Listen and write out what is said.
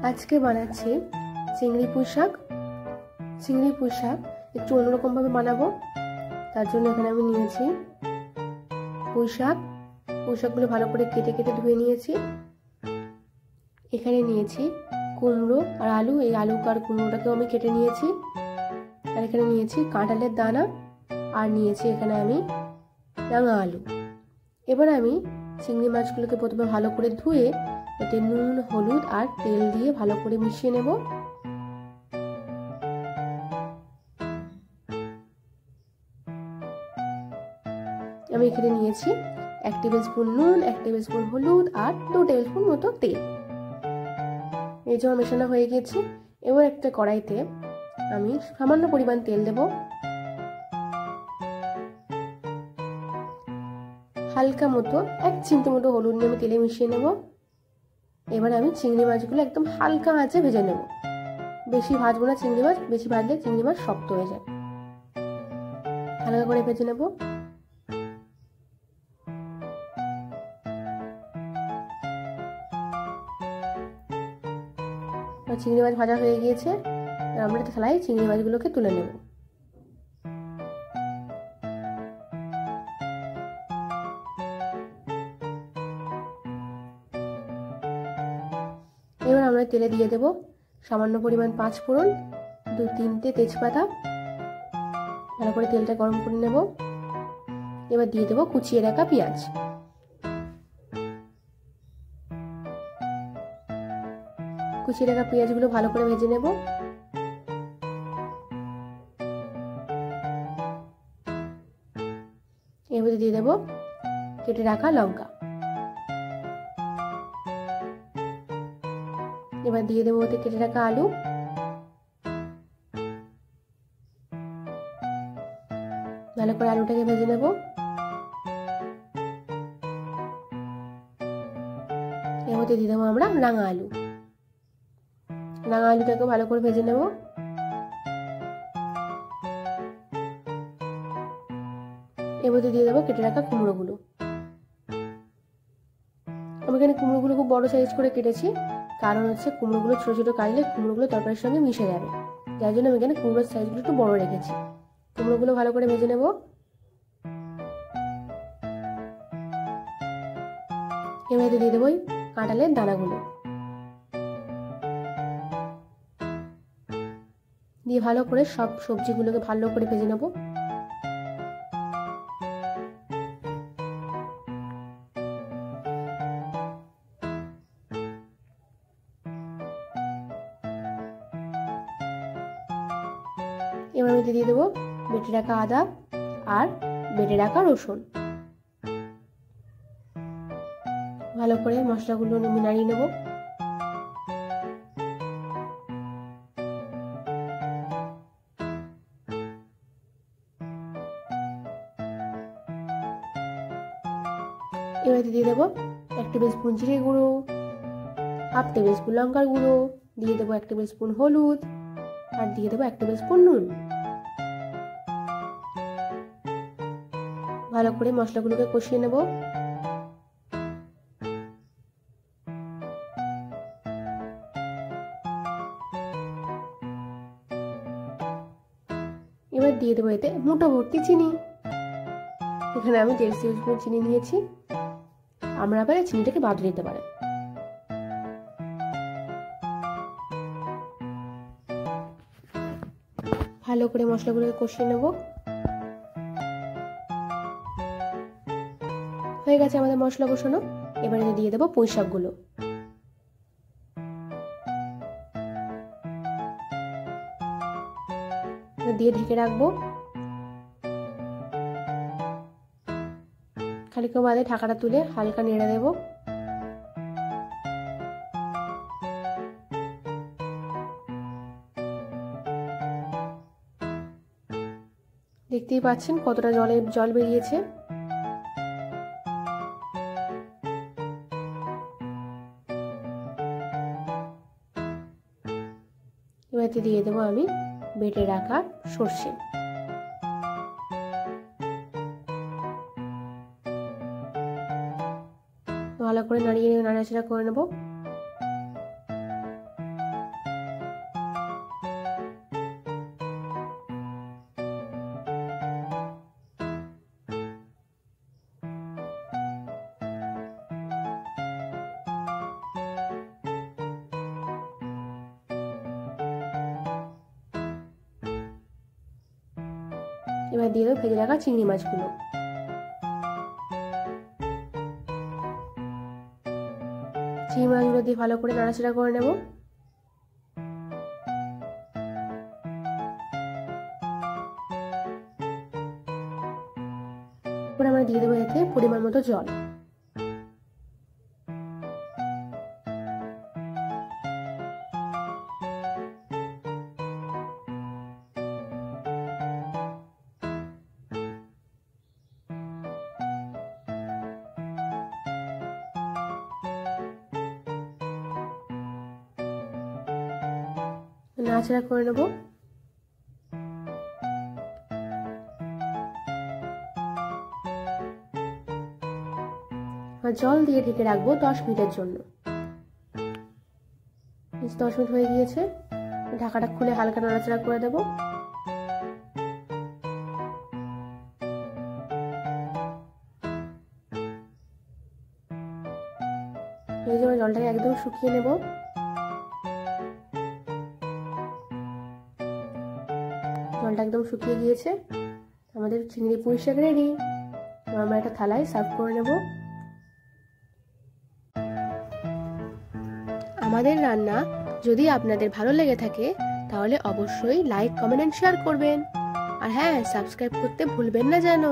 আজকে বানাচ্ছি চিংড়ি পুঁই শাক। চিংড়ি পুঁই শাক একটু অন্যরকম ভাবে বানাবো। তার জন্য এখানে আমি নিয়েছি পুঁই শাক। পুঁই শাকগুলো ভালো করে কেটে কেটে ধুয়ে নিয়েছি। এখানে নিয়েছি কুমড়ো আর আলু। এই আলু আর কুমড়োটাকেও আমি কেটে নিয়েছি। আর এখানে নিয়েছি কাঁঠালের দানা, আর নিয়েছি এখানে আমি রাঙা আলু। এবার আমি চিংড়ি মাছগুলোকে প্রথমে ভালো করে ধুয়ে এতে নুন, হলুদ আর তেল দিয়ে ভালো করে মিশিয়ে নেব। আমি এখানে নিয়েছি 1 টেবিল স্পুন নুন, 1 টেবিল স্পুন হলুদ আর 2 টেবিল স্পুন মতো তেল। এই যে মেশানো হয়ে গেছে। এবার একটা কড়াইতে আমি সামান্য পরিমাণ তেল দেব। হালকা মতো 1 চিমটি মতো হলুদ নিয়ে আমি তেলে মিশিয়ে নেব। এবার আমি চিংড়ি মাছগুলো একদম হালকা আঁচে ভেজে নেব। বেশি ভাজবো না চিংড়ি মাছ, বেশি ভাজলে চিংড়ি মাছ শক্ত হয়ে যায়। হালকা করে ভেজে নেব। চিংড়ি মাছ ভাজা হয়ে গিয়েছে। আমরা থালায় চিংড়ি মাছগুলোকে তুলে নেব। এবার আমরা তেলে দিয়ে দেব সামান্য পরিমাণ 5 ফোড়ন, 2-3টে তেজপাতা। ভালো করে তেলটা গরম করে নেব। এবার দিয়ে দেব কুচিয়ে রাখা পেঁয়াজ। কুচিয়ে রাখা পেঁয়াজগুলো ভালো করে ভেজে নেব। এর মধ্যে দিয়ে দেব কেটে রাখা লঙ্কা। এবার দিয়ে দেবো ওতে কেটে রাখা আলু। ভালো করে আলুটাকে ভেজে নেব। এর মধ্যে দিয়ে দেবো আমরা রাঙা আলু। রাঙা আলুটাকে ভালো করে ভেজে নেব। এর মধ্যে দিয়ে দেবো কেটে রাখা কুমড়োগুলো। আমি এখানে কুমড়োগুলো খুব বড় সাইজ করে কেটেছি, কারণ হচ্ছে কুমড়োগুলো ছোট ছোট কাটলে কুমড়োগুলো তরকারির সঙ্গে মিশে যাবে। যার জন্য আমি এখানে কুমড়োর সাইজগুলো একটু বড় রেখেছি। কুমড়োগুলো ভালো করে ভেজে নেব। এবার দিয়ে দেবো কাঁঠালের দানাগুলো দিয়ে ভালো করে সব সবজিগুলোকে ভালো করে ভেজে নেব। এবার আমি দিয়ে দেবো বেটে রাখা আদা আর বেটে রাখা রসুন। ভালো করে মশলাগুলো নাড়িয়ে নেব। এবার দিয়ে দেবো 1 টেবিল স্পুন জিরে গুঁড়ো, 1/2 টেবিল স্পুন লঙ্কার গুঁড়ো, দিয়ে দেবো 1 টেবিল স্পুন হলুদ আর দিয়ে দেবো 1 টেবিল স্পুন নুন। ভালো করে মশলাগুলোকে কষিয়ে নেব। এবার দিয়ে দেবো এতে মুঠো ভর্তি চিনি। এখানে আমি 1.5 টেবিল স্পুন চিনি নিয়েছি। আমরা আবার চিনিটাকে বাদ দিতে পারি। ভালো করে মশলাগুলোকে কষিয়ে নেব। হয়ে গেছে আমাদের মশলা কষানো। এবারে দিয়ে দেবো পুঁই শাকগুলো। দিয়ে ঢেকে রাখবো। খানিকক্ষণ বাদে ঢাকাটা তুলে হালকা নেড়ে দেব। দেখতেই পাচ্ছেন কতটা জল বেরিয়েছে। এবারে দিয়ে দেবো আমি বেটে রাখা সর্ষে। ভালো করে নাড়াচাড়া করে নেব। এবার দিয়ে দেবো ভেজে রাখা চিংড়ি মাছগুলো। চিংড়ি মাছগুলো দিয়ে ভালো করে নাড়াচাড়া করে নেব। এবার আমরা দিয়ে দেবো এতে পরিমাণ মতো জল। নাড়াচাড়া করে নেব। জল দিয়ে ঢেকে রাখবো 10 মিনিটের জন্য। 10 মিনিট হয়ে গিয়েছে, ঢাকাটা খুলে হালকা নাড়াচাড়া করে দেব। এই জন্য জলটাকে একদম শুকিয়ে নেব। জলটা একদম শুকিয়ে গিয়েছে, আমাদের চিংড়ি পুঁই শাক রেডি। আমরা একটা থালায় সার্ভ করে নেব। আমাদের রান্না যদি আপনাদের ভালো লেগে থাকে তাহলে অবশ্যই লাইক, কমেন্ট এন্ড শেয়ার করবেন। আর হ্যাঁ, সাবস্ক্রাইব করতে ভুলবেন না যেন।